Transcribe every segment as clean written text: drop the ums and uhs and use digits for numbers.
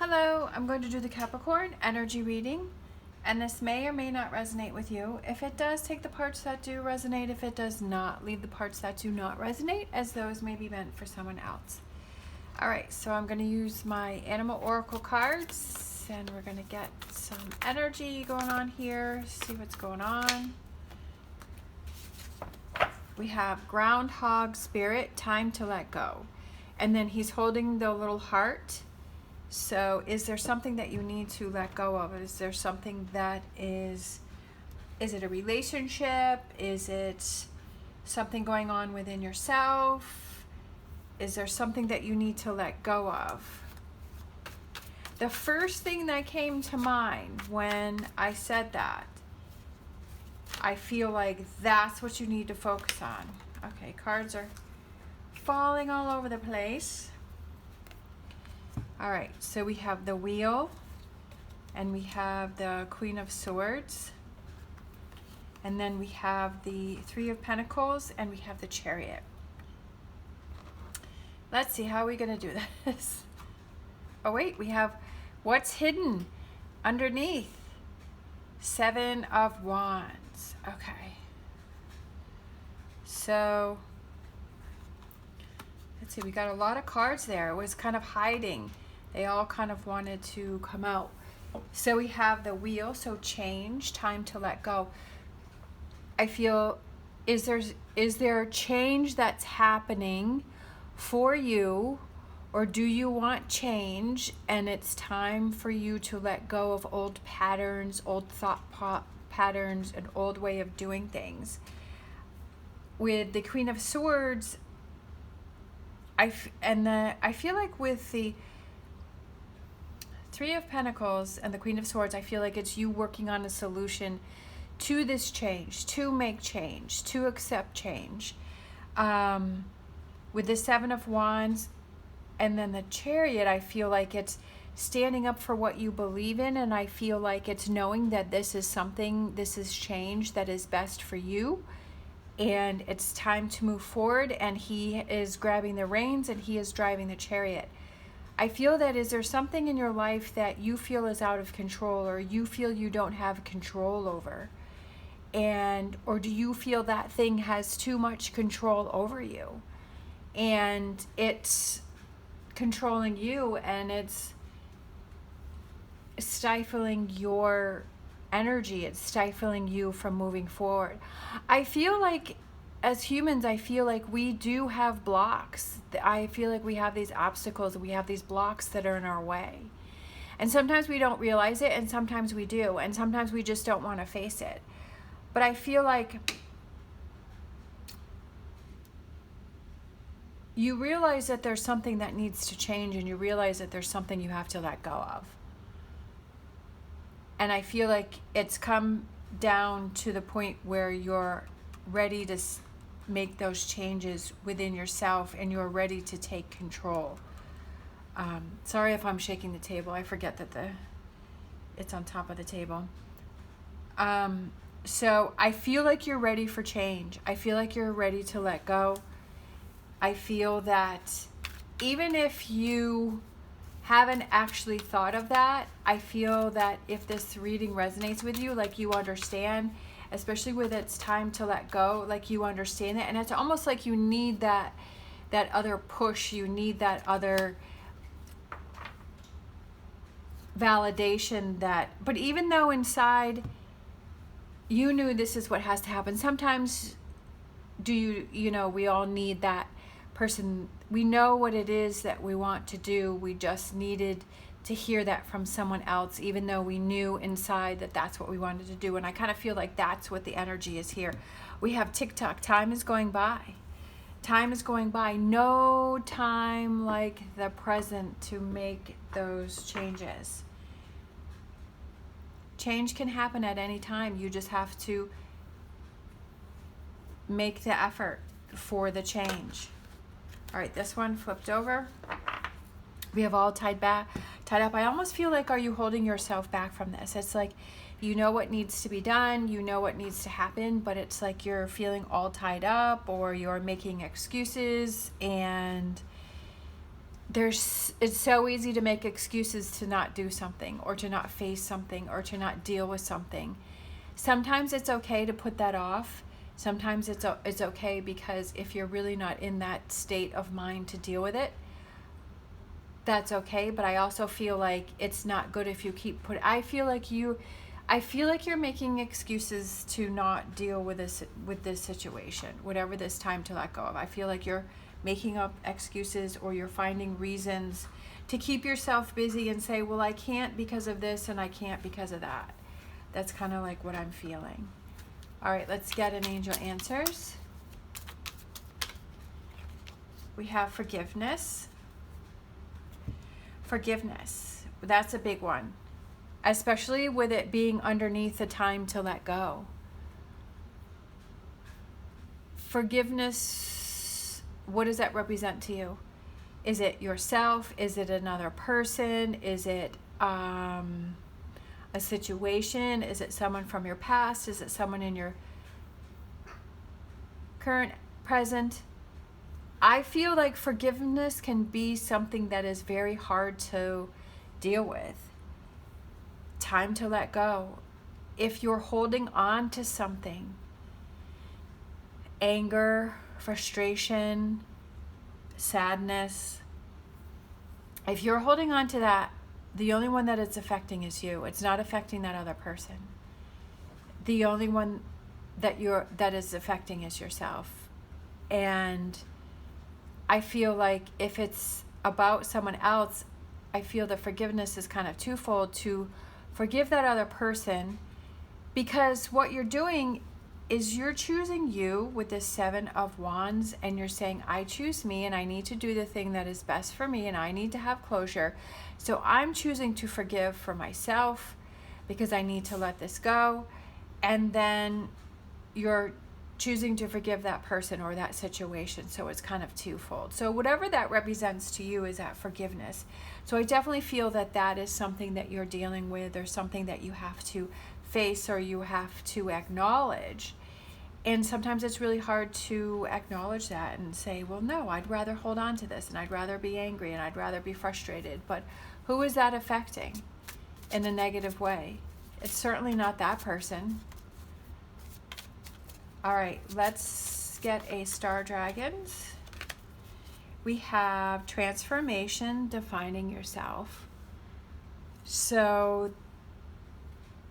Hello, I'm going to do the Capricorn energy reading, and this may or may not resonate with you. If it does, take the parts that do resonate. If it does not, leave the parts that do not resonate, as those may be meant for someone else. All right, so I'm going to use my Animal Oracle cards, and we're going to get some energy going on here, see what's going on. We have Groundhog Spirit, time to let go. And then he's holding the little heart. So is there something that you need to let go of? Is there something that is it a relationship? Is it something going on within yourself? Is there something that you need to let go of? The first thing that came to mind when I said that, I feel like that's what you need to focus on. Okay, cards are falling all over the place. All right, so we have the Wheel, and we have the Queen of Swords, and then we have the Three of Pentacles, and we have the Chariot. Let's see, how are we going to do this? Oh wait, we have what's hidden underneath. Seven of Wands. Okay. So, let's see, we got a lot of cards there. It was kind of hiding. They all kind of wanted to come out. So we have the Wheel, so change, time to let go. I feel, is there change that's happening for you, or do you want change and it's time for you to let go of old patterns, old thought patterns, an old way of doing things? With the Queen of Swords, I feel like with the Three of Pentacles and the Queen of Swords, I feel like it's you working on a solution to this change, to make change, to accept change. With the Seven of Wands and then the Chariot, I feel like it's standing up for what you believe in, and I feel like it's knowing that this is change that is best for you, and it's time to move forward, and he is grabbing the reins and he is driving the Chariot. I feel that, is there something in your life that you feel is out of control, or you feel you don't have control over? Or do you feel that thing has too much control over you? And it's controlling you, and it's stifling your energy. It's stifling you from moving forward. I feel like as humans, I feel like we do have blocks. I feel like we have these obstacles, we have these blocks that are in our way. And sometimes we don't realize it, and sometimes we do, and sometimes we just don't want to face it. But I feel like you realize that there's something that needs to change, and you realize that there's something you have to let go of. And I feel like it's come down to the point where you're ready to make those changes within yourself, and you're ready to take control. Sorry if I'm shaking the table. I forget that it's on top of the table. So I feel like you're ready for change. I feel like you're ready to let go. I feel that even if you haven't actually thought of that, I feel that if this reading resonates with you, like you understand, especially with it's time to let go, like you understand it. And it's almost like you need that other push, you need that other validation but even though inside you knew this is what has to happen, sometimes we all need that person. We know what it is that we want to do. We just needed to hear that from someone else, even though we knew inside that that's what we wanted to do. And I kind of feel like that's what the energy is here. We have tick-tock. Time is going by. Time is going by. No time like the present to make those changes. Change can happen at any time. You just have to make the effort for the change. All right, this one flipped over. We have all tied up. I almost feel like, are you holding yourself back from this? It's like, you know what needs to be done, you know what needs to happen, but it's like you're feeling all tied up, or you're making excuses, and it's so easy to make excuses to not do something, or to not face something, or to not deal with something. Sometimes it's okay to put that off. Sometimes it's okay, because if you're really not in that state of mind to deal with it, that's okay. But I also feel like it's not good if you keep I feel like you're making excuses to not deal with this situation, whatever this time to let go of. I feel like you're making up excuses, or you're finding reasons to keep yourself busy and say, well, I can't because of this and I can't because of that. That's kind of like what I'm feeling. All right, let's get an angel answers. We have forgiveness. Forgiveness, that's a big one, especially with it being underneath the time to let go. Forgiveness, what does that represent to you? Is it yourself? Is it another person? Is it a situation? Is it someone from your past? Is it someone in your current, present? I feel like forgiveness can be something that is very hard to deal with. Time to let go. If you're holding on to something, anger, frustration, sadness, if you're holding on to that, the only one that it's affecting is you. It's not affecting that other person. The only one that is affecting is yourself. And I feel like if it's about someone else, I feel that forgiveness is kind of twofold: to forgive that other person, because what you're doing is you're choosing you with this 7 of Wands, and you're saying, I choose me, and I need to do the thing that is best for me, and I need to have closure. So I'm choosing to forgive for myself because I need to let this go. And then you're choosing to forgive that person or that situation. So it's kind of twofold. So whatever that represents to you is that forgiveness. So I definitely feel that that is something that you're dealing with, or something that you have to face, or you have to acknowledge. And sometimes it's really hard to acknowledge that and say, well, no, I'd rather hold on to this, and I'd rather be angry, and I'd rather be frustrated. But who is that affecting in a negative way? It's certainly not that person. All right, let's get a Star Dragons. We have transformation, defining yourself. So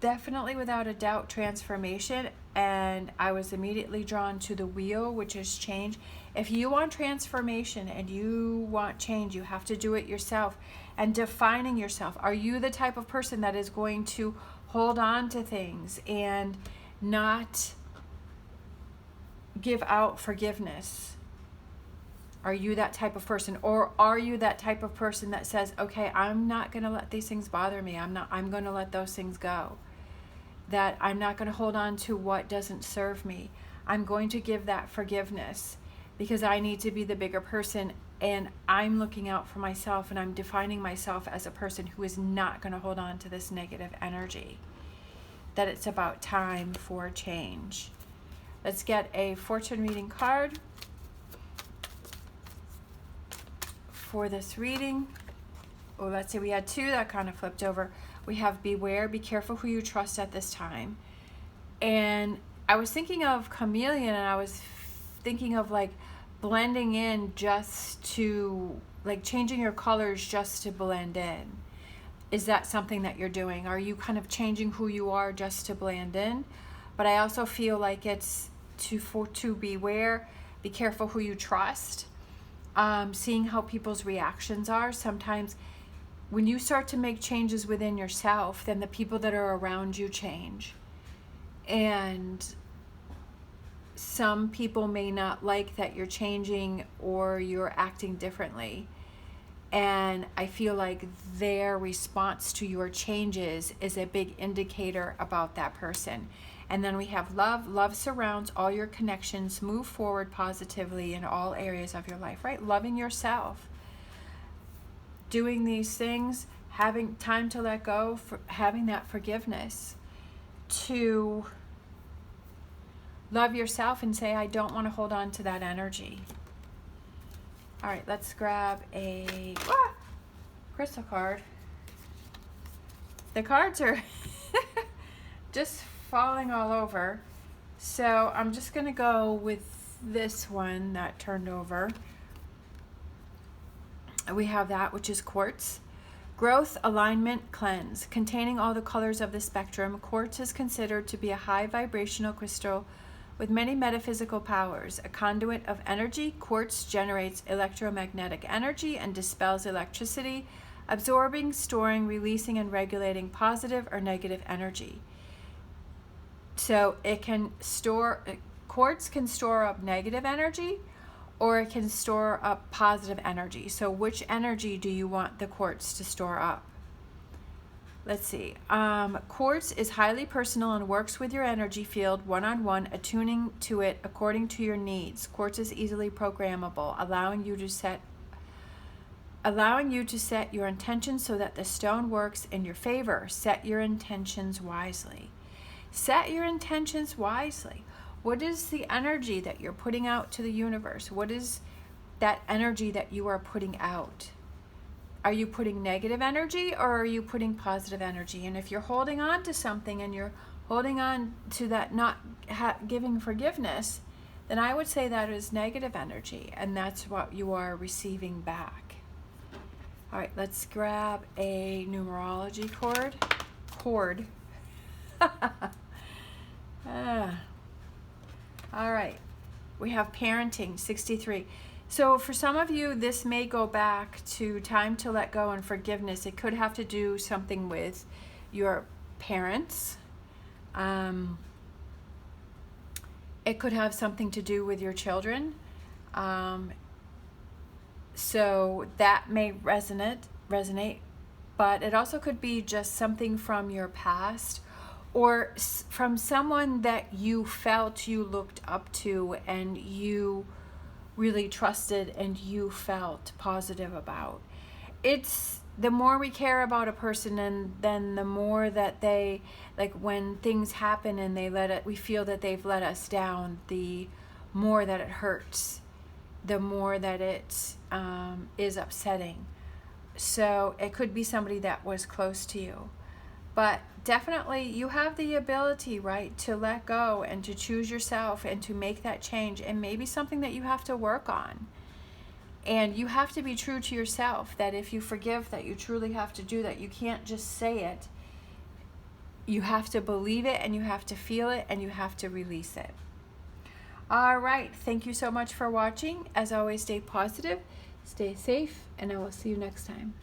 definitely, without a doubt, transformation. And I was immediately drawn to the wheel, which is change. If you want transformation and you want change, you have to do it yourself. And defining yourself. Are you the type of person that is going to hold on to things and not give out forgiveness? Are you that type of person? Or are you that type of person that says, okay, I'm not going to let these things bother me. I'm going to let those things go. That I'm not going to hold on to what doesn't serve me. I'm going to give that forgiveness because I need to be the bigger person, and I'm looking out for myself, and I'm defining myself as a person who is not going to hold on to this negative energy. That it's about time for change. Let's get a fortune reading card for this reading. Oh, let's see, we had 2 that kind of flipped over. We have beware, be careful who you trust at this time. And I was thinking of chameleon, and I was thinking of like blending in just to, like changing your colors just to blend in. Is that something that you're doing? Are you kind of changing who you are just to blend in? But I also feel like it's to beware, be careful who you trust. Seeing how people's reactions are. Sometimes when you start to make changes within yourself, then the people that are around you change. And some people may not like that you're changing or you're acting differently. And I feel like their response to your changes is a big indicator about that person. And then we have love. Love surrounds all your connections. Move forward positively in all areas of your life, right? Loving yourself. Doing these things, having time to let go, having that forgiveness, to love yourself and say, I don't want to hold on to that energy. All right, let's grab a crystal card. The cards are just falling all over. So I'm just going to go with this one that turned over. We have that, which is quartz. Growth, alignment, cleanse. Containing all the colors of the spectrum, quartz is considered to be a high vibrational crystal with many metaphysical powers. A conduit of energy, quartz generates electromagnetic energy and dispels electricity, absorbing, storing, releasing, and regulating positive or negative energy. So it can store, quartz can store up negative energy, or it can store up positive energy. So which energy do you want the quartz to store up? Let's see. Quartz is highly personal and works with your energy field one-on-one, attuning to it according to your needs. Quartz is easily programmable, allowing you to set your intentions so that the stone works in your favor. Set your intentions wisely. Set your intentions wisely. What is the energy that you're putting out to the universe? What is that energy that you are putting out? Are you putting negative energy, or are you putting positive energy? And if you're holding on to something and you're holding on to that not giving forgiveness, then I would say that is negative energy, and that's what you are receiving back. All right, let's grab a numerology cord. All right, we have parenting, 63. So for some of you, this may go back to time to let go and forgiveness. It could have to do something with your parents. It could have something to do with your children. So that may resonate, but it also could be just something from your past, or from someone that you felt you looked up to and you really trusted and you felt positive about. It's the more we care about a person, and then the more that they, like when things happen and we feel that they've let us down, the more that it hurts, the more that it is upsetting. So it could be somebody that was close to you. But definitely you have the ability, right, to let go and to choose yourself and to make that change. And maybe something that you have to work on. And you have to be true to yourself, that if you forgive, that you truly have to do that. You can't just say it. You have to believe it, and you have to feel it, and you have to release it. All right. Thank you so much for watching. As always, stay positive, stay safe, and I will see you next time.